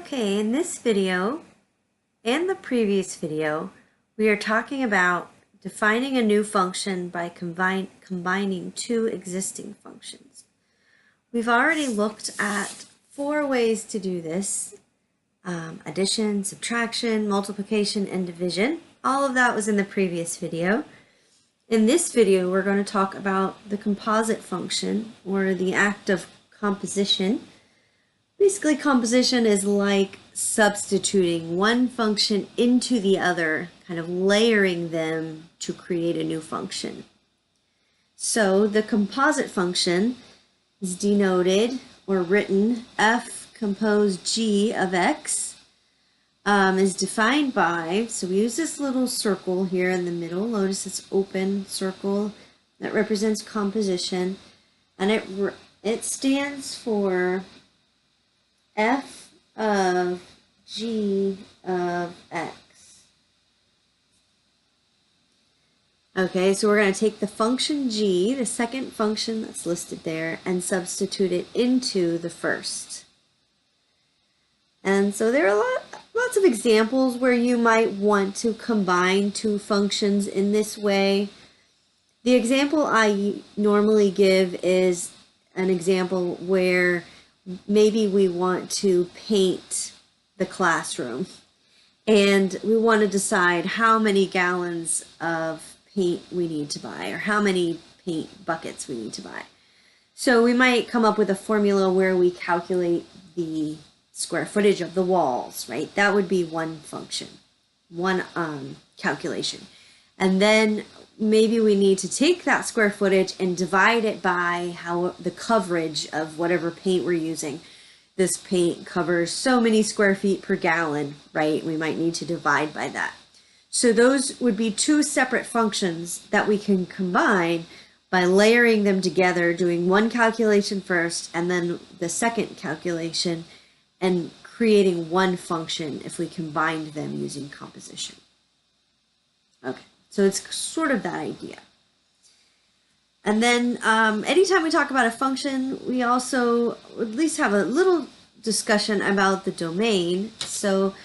Okay, in this video and the previous video, we are talking about defining a new function by combining two existing functions. We've already looked at 4 ways to do this: addition, subtraction, multiplication, and division. All of that was in the previous video. In this video, we're going to talk about the composite function, or the act of composition. Basically, composition is like substituting one function into the other, kind of layering them to create a new function. So the composite function is denoted or written f compose g of x, is defined by, so we use this little circle here in the middle. Notice this open circle that represents composition, and it stands for f of g of x. Okay, so we're going to take the function g, the second function that's listed there, and substitute it into the first. And so there are lots of examples where you might want to combine two functions in this way. The example I normally give is an example where maybe we want to paint the classroom and we want to decide how many gallons of paint we need to buy, or how many paint buckets we need to buy. So we might come up with a formula where we calculate the square footage of the walls, right? That would be one function, one calculation. And then maybe we need to take that square footage and divide it by how the coverage of whatever paint we're using. This paint covers so many square feet per gallon, right? We might need to divide by that. So those would be two separate functions that we can combine by layering them together, doing one calculation first and then the second calculation, and creating one function if we combined them using composition. Okay. So it's sort of that idea. And then anytime we talk about a function, we also at least have a little discussion about the domain. So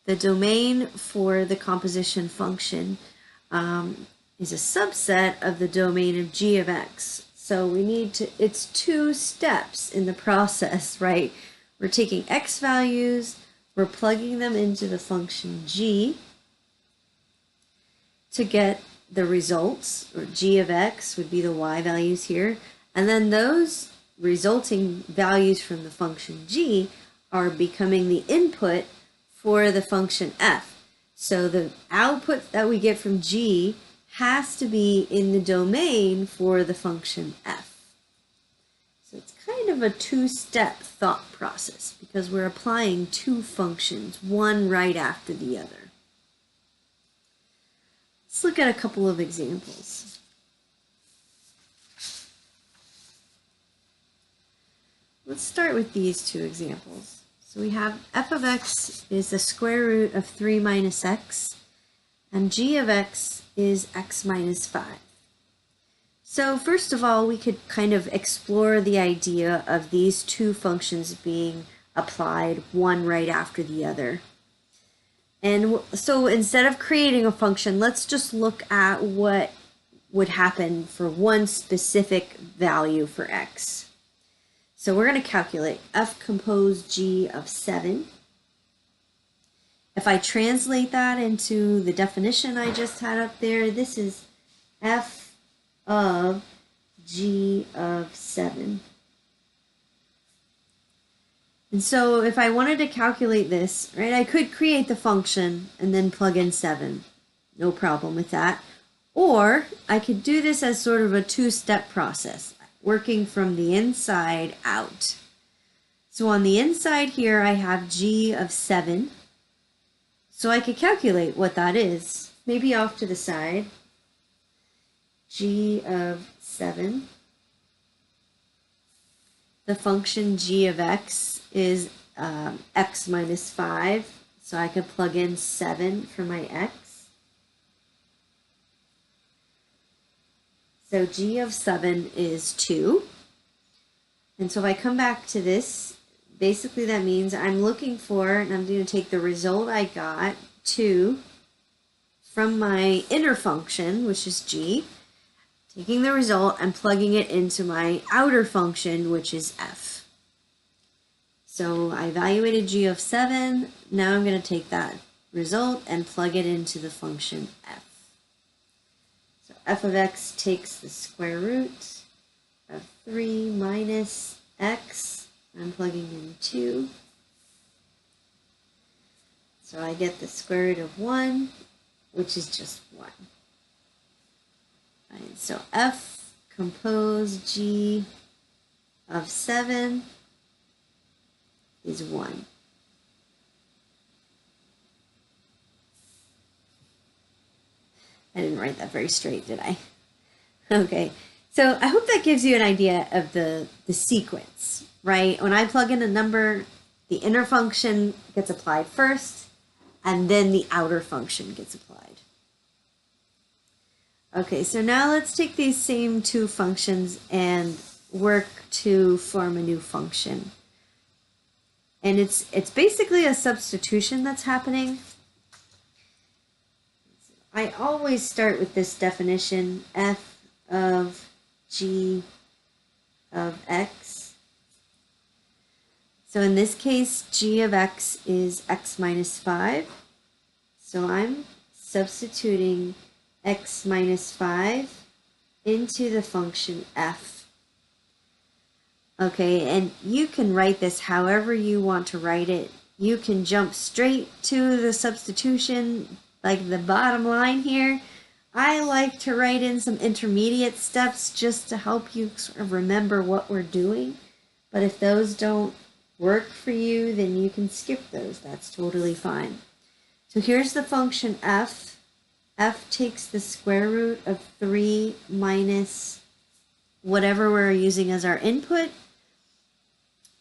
the domain for the composition function is a subset of the domain of g of x. So we need to, it's 2 steps in the process, right? We're taking x values, we're plugging them into the function g to get the results, or g of x would be the y values here, and then those resulting values from the function g are becoming the input for the function f. So the output that we get from g has to be in the domain for the function f. So it's kind of a 2-step thought process because we're applying 2 functions, one right after the other. Let's look at a couple of examples. Let's start with these 2 examples. So we have f of x is the square root of 3 minus x, and g of x is x minus 5. So first of all, we could kind of explore the idea of these 2 functions being applied one right after the other. And so instead of creating a function, let's just look at what would happen for one specific value for x. So we're going to calculate f compose g of 7. If I translate that into the definition I just had up there, this is f of g of 7. And so if I wanted to calculate this, right, I could create the function and then plug in 7. No problem with that. Or I could do this as sort of a 2-step process, working from the inside out. So on the inside here, I have g of 7. So I could calculate what that is, maybe off to the side. G of 7. The function g of x is x minus 5, so I could plug in 7 for my x. So g of 7 is 2. And so if I come back to this, basically that means I'm looking for, and I'm going to take the result I got, 2, from my inner function, which is g, taking the result and plugging it into my outer function, which is f. So I evaluated g of 7. Now I'm going to take that result and plug it into the function f. So f of x takes the square root of 3 minus x. I'm plugging in 2. So I get the square root of 1, which is just 1. Right, so f compose g of 7 is 1. I didn't write that very straight, did I? Okay, so I hope that gives you an idea of the sequence, right? When I plug in a number, the inner function gets applied first, and then the outer function gets applied. Okay, so now let's take these same two functions and work to form a new function. And it's basically a substitution that's happening. I always start with this definition, f of g of x. So in this case, g of x is x minus 5. So I'm substituting x minus 5 into the function f. Okay, and you can write this however you want to write it. You can jump straight to the substitution, like the bottom line here. I like to write in some intermediate steps just to help you sort of remember what we're doing. But if those don't work for you, then you can skip those. That's totally fine. So here's the function f. F takes the square root of 3 minus whatever we're using as our input.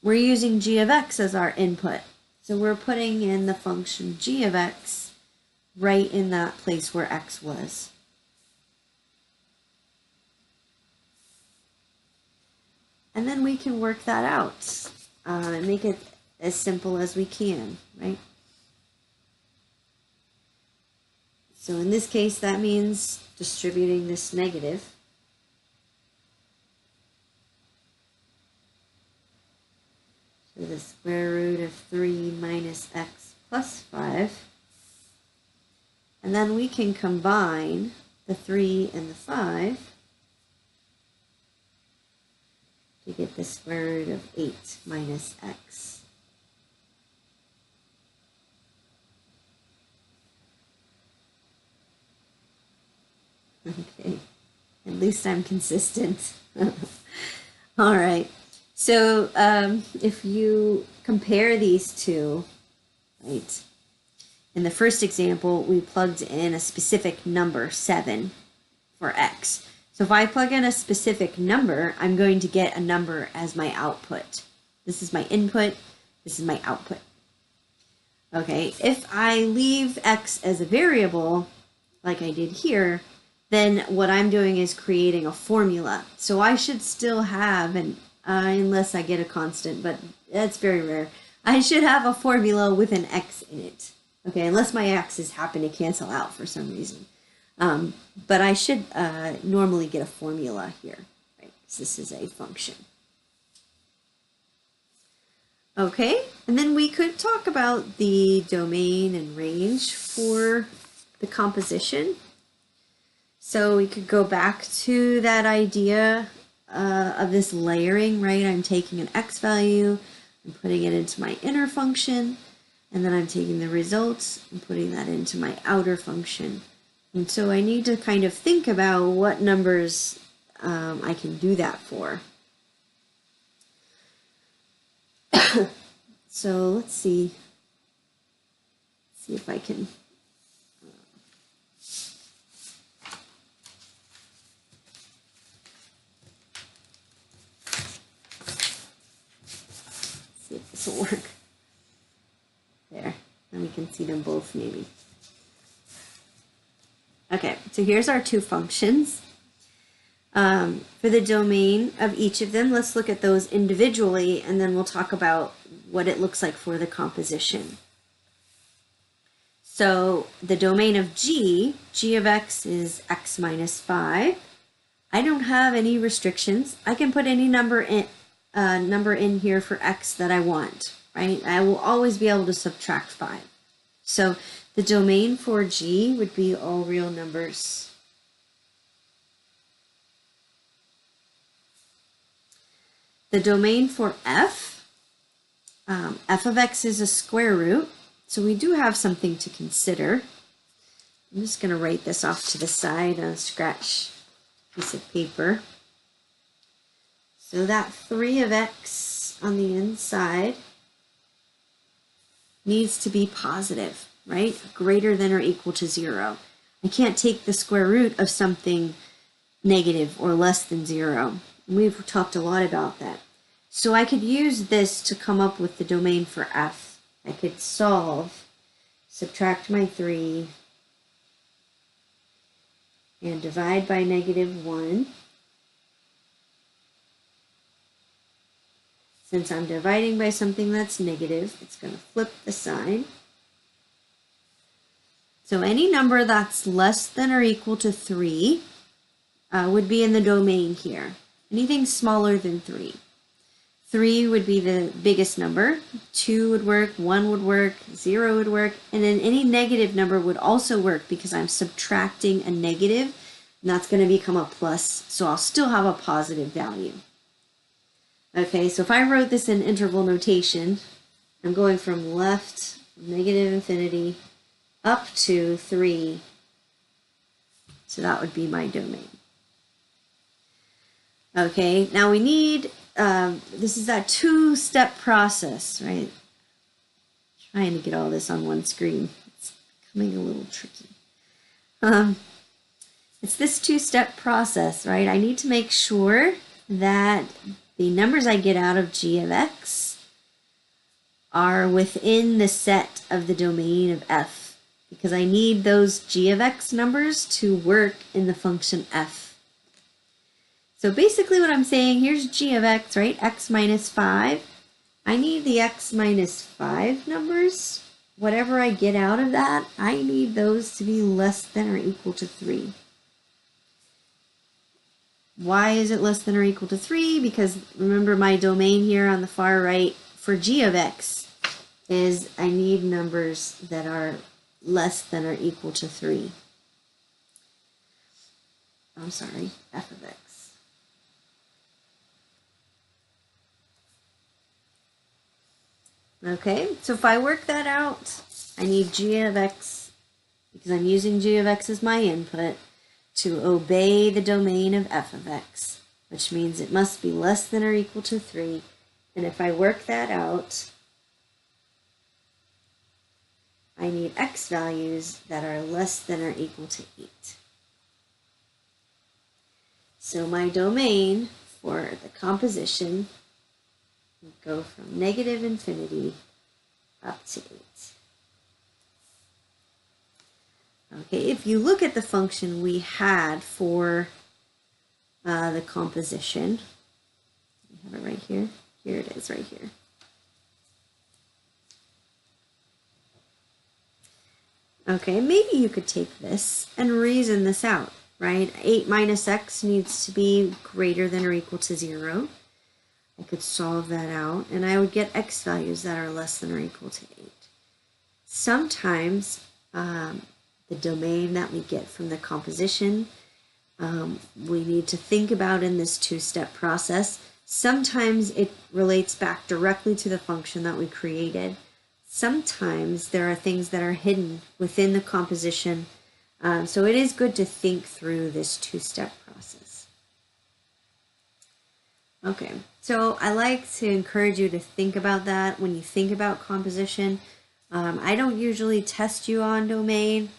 We're using g of x as our input. So we're putting in the function g of x right in that place where x was. And then we can work that out and make it as simple as we can, right? So in this case, that means distributing this negative. So the square root of 3 minus x plus 5. And then we can combine the 3 and the 5 to get the square root of 8 minus x. Okay, at least I'm consistent. All right, so if you compare these two, right, in the first example, we plugged in a specific number, 7, for x. So if I plug in a specific number, I'm going to get a number as my output. This is my input, this is my output. Okay, if I leave x as a variable, like I did here, then what I'm doing is creating a formula. So I should still have, unless I get a constant, but that's very rare, I should have a formula with an x in it. Okay, unless my x's happen to cancel out for some reason. But I should normally get a formula here, right? So this is a function. Okay, and then we could talk about the domain and range for the composition. So we could go back to that idea of this layering, right? I'm taking an x value, I'm putting it into my inner function, and then I'm taking the results and putting that into my outer function. And so I need to kind of think about what numbers I can do that for. So let's see if I can see if this will work. There, and we can see them both maybe. Okay, so here's our two functions. For the domain of each of them, let's look at those individually, and then we'll talk about what it looks like for the composition. So the domain of g of x is x minus 5. I don't have any restrictions. I can put any number in here for x that I want, right? I will always be able to subtract 5. So the domain for g would be all real numbers. The domain for f of x is a square root, so we do have something to consider. I'm just going to write this off to the side on a scratch piece of paper. So that 3 of x on the inside needs to be positive, right? Greater than or equal to 0. I can't take the square root of something negative or less than 0. We've talked a lot about that. So I could use this to come up with the domain for f. I could solve, subtract my 3, and divide by -1. Since I'm dividing by something that's negative, it's going to flip the sign. So any number that's less than or equal to 3 would be in the domain here. Anything smaller than 3. 3 would be the biggest number, 2 would work, 1 would work, 0 would work, and then any negative number would also work because I'm subtracting a negative, and that's going to become a plus, so I'll still have a positive value. Okay, so if I wrote this in interval notation, I'm going from left, negative infinity, up to 3, so that would be my domain. Okay, now we need, this is that two-step process, right? Trying to get all this on one screen. It's becoming a little tricky. It's this two-step process, right? I need to make sure that the numbers I get out of g of x are within the set of the domain of f, because I need those g of x numbers to work in the function f. So basically what I'm saying, here's g of x, right? X minus 5. I need the x minus 5 numbers. Whatever I get out of that, I need those to be less than or equal to 3. Why is it less than or equal to 3? Because remember my domain here on the far right for g of x is I need numbers that are less than or equal to 3. I'm sorry, f of x. Okay, so if I work that out, I need g of x, because I'm using g of x as my input, to obey the domain of f of x, which means it must be less than or equal to 3. And if I work that out, I need x values that are less than or equal to 8. So my domain for the composition would go from negative infinity up to 8. Okay, if you look at the function we had for the composition, I have it right here. Here it is, right here. Okay, maybe you could take this and reason this out, right? 8 minus x needs to be greater than or equal to 0. I could solve that out, and I would get x values that are less than or equal to 8. Sometimes the domain that we get from the composition, we need to think about in this two-step process. Sometimes it relates back directly to the function that we created. Sometimes there are things that are hidden within the composition. So it is good to think through this two-step process. Okay, so I like to encourage you to think about that when you think about composition. I don't usually test you on domain,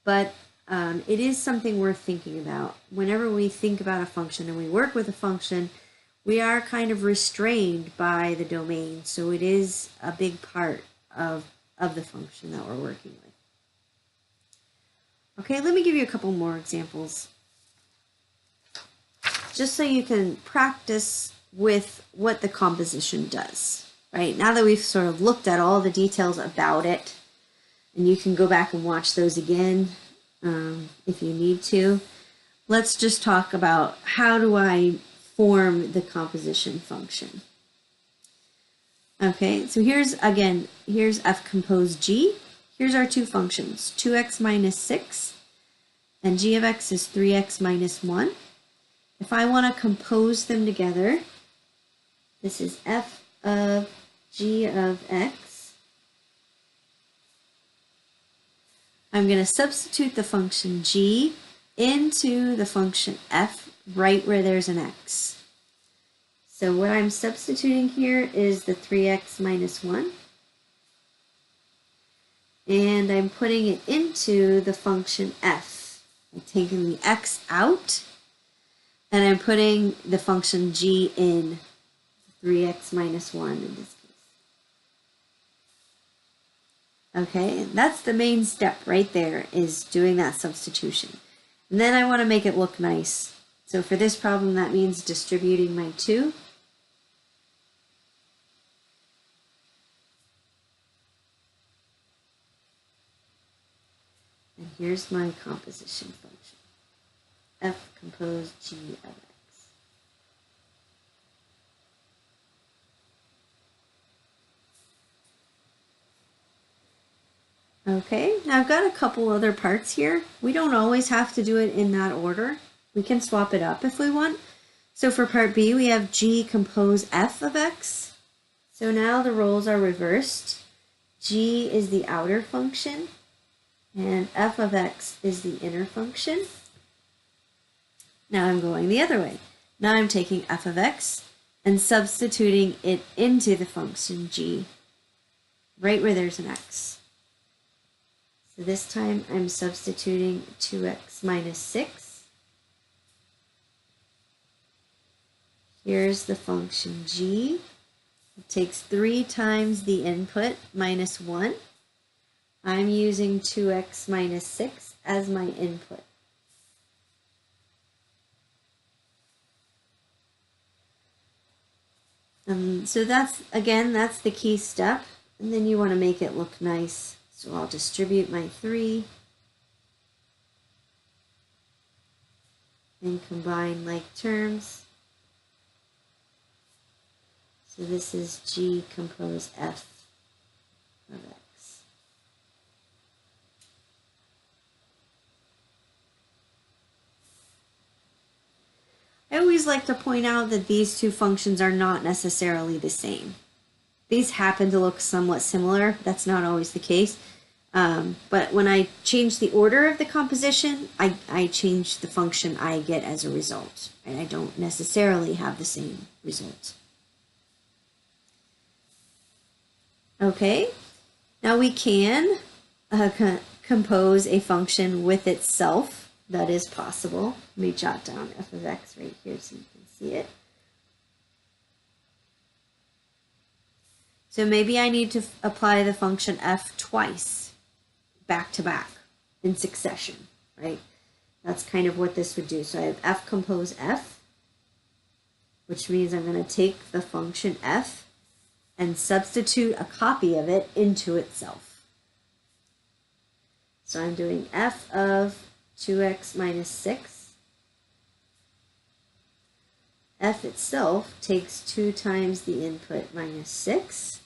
but it is something worth thinking about. Whenever we think about a function and we work with a function, we are kind of restrained by the domain. So it is a big part of the function that we're working with. Okay, let me give you a couple more examples, just so you can practice with what the composition does. right? Now that we've sort of looked at all the details about it, and you can go back and watch those again if you need to, let's just talk about how do I form the composition function. Okay, so here's f compose g. Here's our two functions, 2x minus 6, and g of x is 3x minus 1. If I want to compose them together, this is f of g of x. I'm going to substitute the function g into the function f right where there's an x. So what I'm substituting here is the 3x minus 1. And I'm putting it into the function f. I'm taking the x out, and I'm putting the function g in, 3x minus 1 in this case. Okay, that's the main step right there, is doing that substitution. And then I want to make it look nice. So for this problem, that means distributing my 2. And here's my composition function, f compose g of x. Okay, now I've got a couple other parts here. We don't always have to do it in that order. We can swap it up if we want. So for part B, we have g compose f of x. So now the roles are reversed. G is the outer function, and f of x is the inner function. Now I'm going the other way. Now I'm taking f of x and substituting it into the function g, right where there's an x. So this time I'm substituting 2x minus 6. Here's the function g. It takes 3 times the input, minus 1. I'm using 2x minus 6 as my input. So that's the key step. And then you want to make it look nice. So I'll distribute my 3 and combine like terms. So this is g compose f of x. I always like to point out that these two functions are not necessarily the same. These happen to look somewhat similar. That's not always the case. But when I change the order of the composition, I change the function I get as a result. And I don't necessarily have the same result. Okay, now we can compose a function with itself. That is possible. Let me jot down f of x right here so you can see it. So maybe I need to apply the function f twice, back to back, in succession, right? That's kind of what this would do. So I have f compose f, which means I'm going to take the function f and substitute a copy of it into itself. So I'm doing f of 2x minus 6. F itself takes 2 times the input minus 6.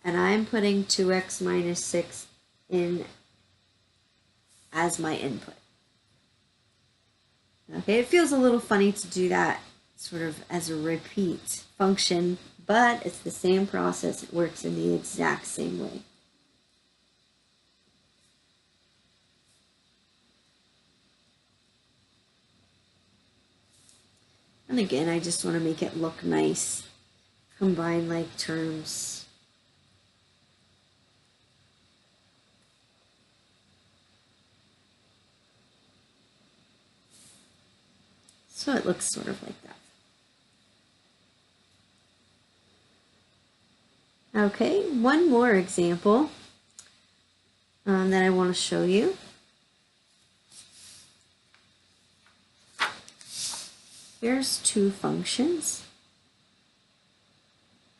And I'm putting 2x minus 6 in as my input. Okay, it feels a little funny to do that sort of as a repeat function, but it's the same process. It works in the exact same way. And again, I just want to make it look nice. Combine like terms. So it looks sort of like that. Okay, one more example that I want to show you. Here's two functions.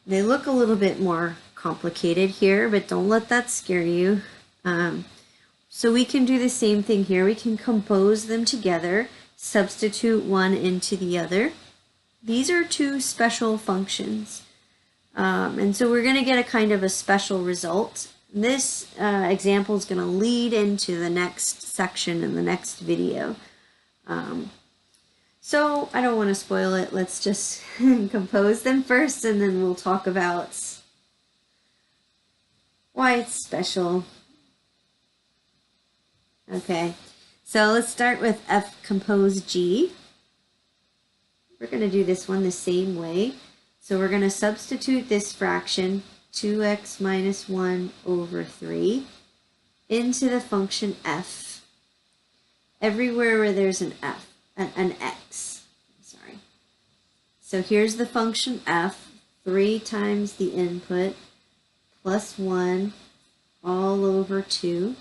They look a little bit more complicated here, but don't let that scare you. So we can do the same thing here. We can compose them together, substitute one into the other. These are two special functions. And so we're going to get a kind of a special result. This example is going to lead into the next section in the next video. So I don't want to spoil it. Let's just compose them first, and then we'll talk about why it's special. Okay, so let's start with F compose G. We're going to do this one the same way. So we're going to substitute this fraction, 2x minus 1 over 3, into the function f. Everywhere where there's an f, an x, sorry. So here's the function f, 3 times the input, plus 1, all over 2.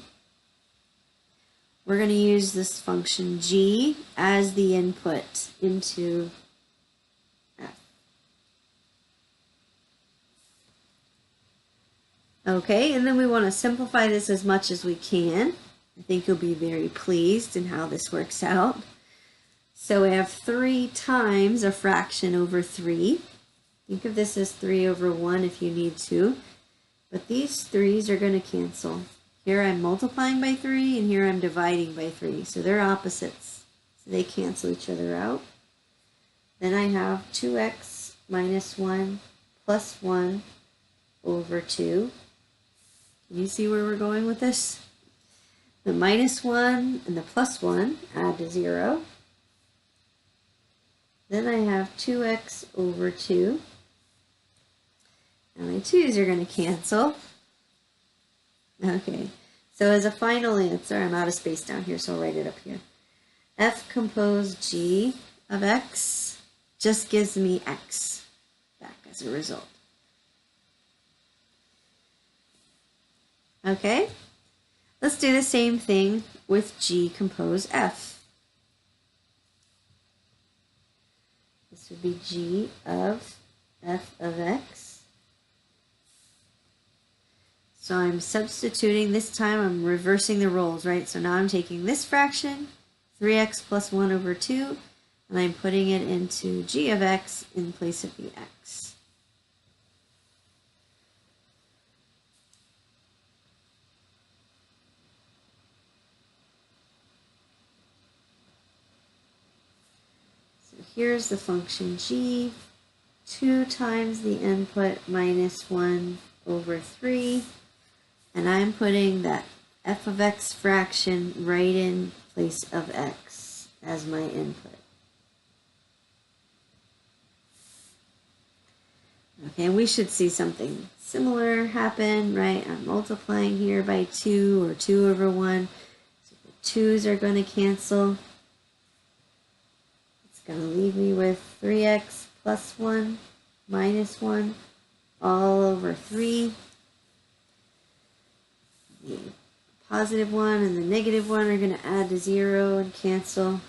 We're going to use this function g as the input into f. Okay, and then we want to simplify this as much as we can. I think you'll be very pleased in how this works out. So we have 3 times a fraction over 3. Think of this as 3 over 1 if you need to. But these 3's are going to cancel. Here I'm multiplying by 3, and here I'm dividing by 3. So they're opposites. So they cancel each other out. Then I have 2x minus 1 plus 1 over 2. Can you see where we're going with this? The minus 1 and the plus 1 add to 0. Then I have 2x over 2. And my 2's are going to cancel. Okay, so as a final answer, I'm out of space down here, so I'll write it up here. F compose G of x just gives me x back as a result. Okay, let's do the same thing with G compose F. This would be G of f of x. So I'm substituting, this time I'm reversing the roles, right? So now I'm taking this fraction, 3x plus 1 over 2, and I'm putting it into g of x in place of the x. So here's the function g, 2 times the input minus 1 over 3. And I'm putting that f of x fraction right in place of x as my input. Okay, we should see something similar happen, right? I'm multiplying here by 2 or 2 over 1. So the 2's are going to cancel. It's going to leave me with 3x plus 1 minus 1 all over 3. The positive 1 and the negative 1 are going to add to 0 and cancel.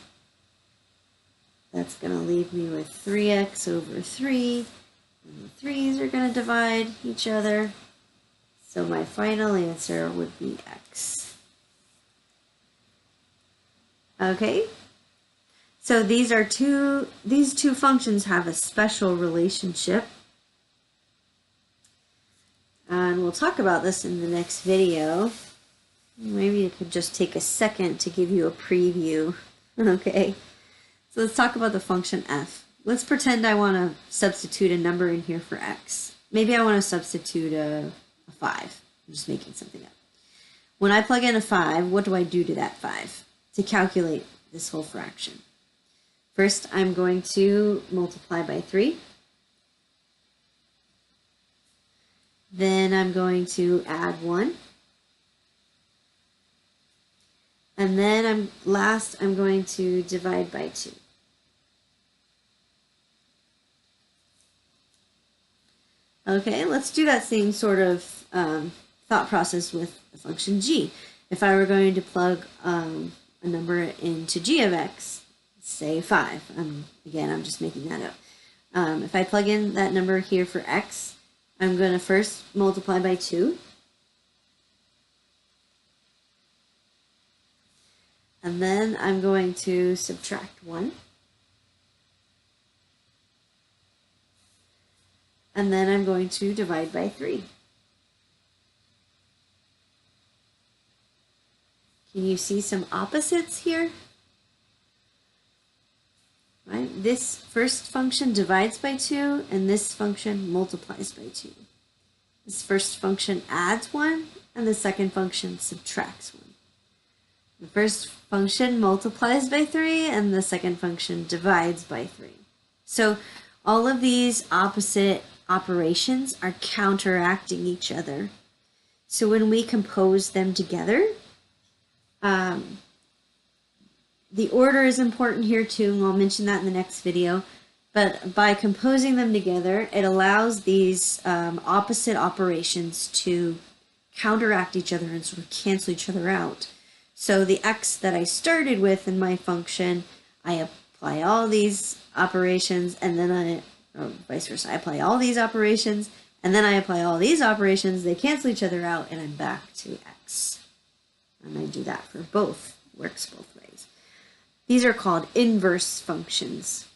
That's going to leave me with 3x over 3. And the 3's are going to divide each other. So my final answer would be x. Okay? So these two functions have a special relationship. And we'll talk about this in the next video. Maybe it could just take a second to give you a preview. Okay, so let's talk about the function f. Let's pretend I want to substitute a number in here for x. Maybe I want to substitute a 5. I'm just making something up. When I plug in a 5, what do I do to that 5 to calculate this whole fraction? First, I'm going to multiply by 3. Then I'm going to add 1. And then I'm going to divide by 2. Okay, let's do that same sort of thought process with the function g. If I were going to plug a number into g of x, say 5, again, I'm just making that up. If I plug in that number here for x, I'm going to first multiply by 2. And then I'm going to subtract 1. And then I'm going to divide by 3. Can you see some opposites here? Right? This first function divides by 2, and this function multiplies by 2. This first function adds 1, and the second function subtracts 1. The first function multiplies by 3, and the second function divides by 3. So all of these opposite operations are counteracting each other. So when we compose them together, the order is important here too, and I'll mention that in the next video. But by composing them together, it allows these opposite operations to counteract each other and sort of cancel each other out. So the x that I started with in my function, I apply all these operations, and then or vice versa, I apply all these operations, and then I apply all these operations, they cancel each other out, and I'm back to x. And I do that for both, works both ways. These are called inverse functions.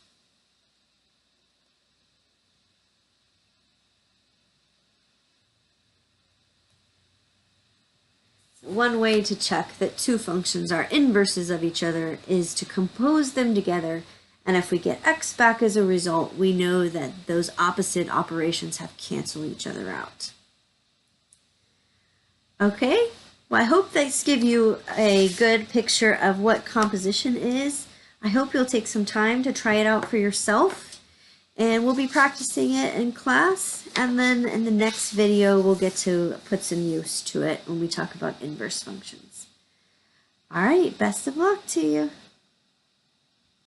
One way to check that two functions are inverses of each other is to compose them together, and if we get x back as a result, we know that those opposite operations have canceled each other out. Okay, well, I hope this gives you a good picture of what composition is. I hope you'll take some time to try it out for yourself, and we'll be practicing it in class, and then in the next video we'll get to put some use to it when we talk about inverse functions. All right, best of luck to you.